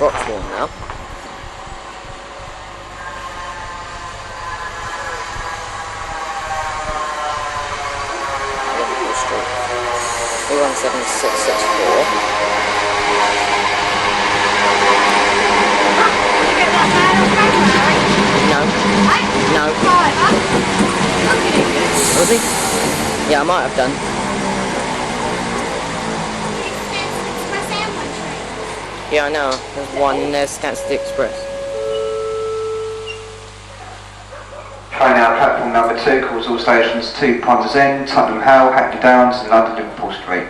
Broxbourne now. Liverpool Street. 317664. No. Was he? Yeah, I might have done. Yeah, I know. There's one there's Stansted Express. Train out platform number 2 calls all stations to Ponders End, Tottenham Hale, Hackney Downs and London Liverpool Street.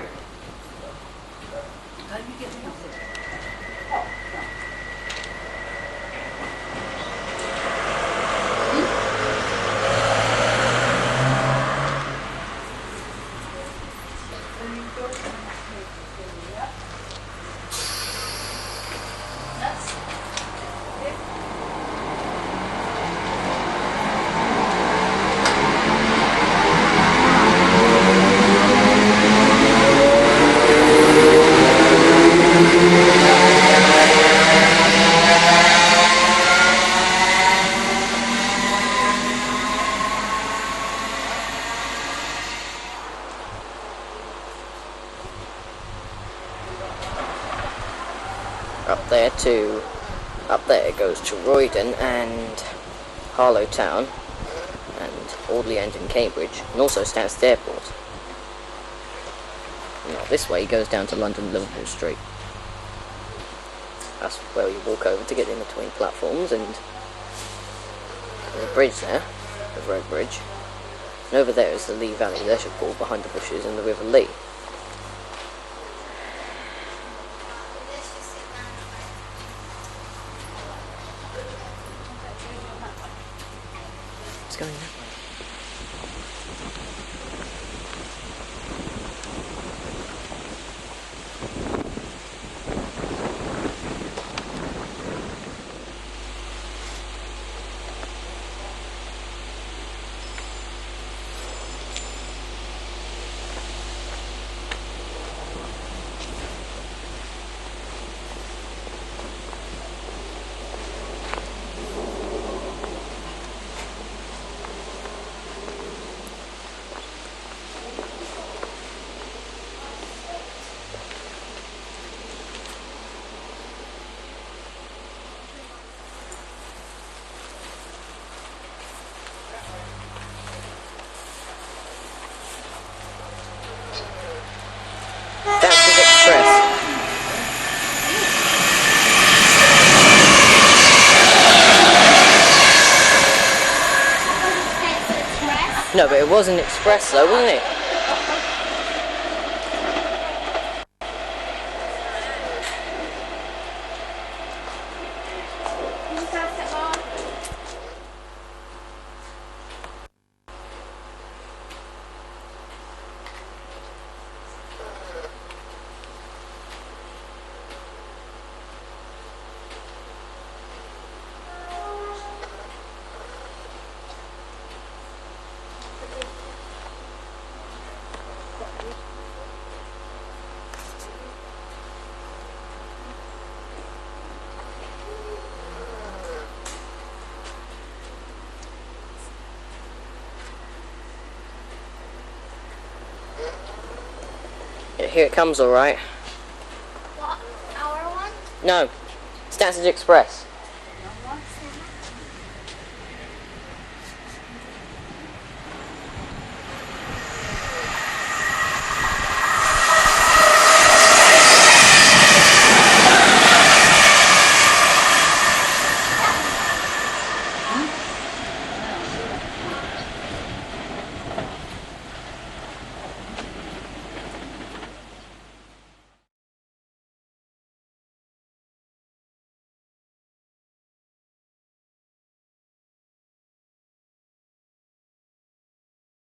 Up there it goes to Roydon and Harlow Town and Audley End in Cambridge, and also Stansted Airport. Now this way it goes down to London Liverpool Street. That's where you walk over to get in between platforms, and there's a bridge there, the road bridge. And over there is the Lee Valley Leisure Pool behind the bushes and the River Lee. It's going that way. No, but it was an express though, wasn't it? Here it comes, alright. What? Our one? No, Stansted Express.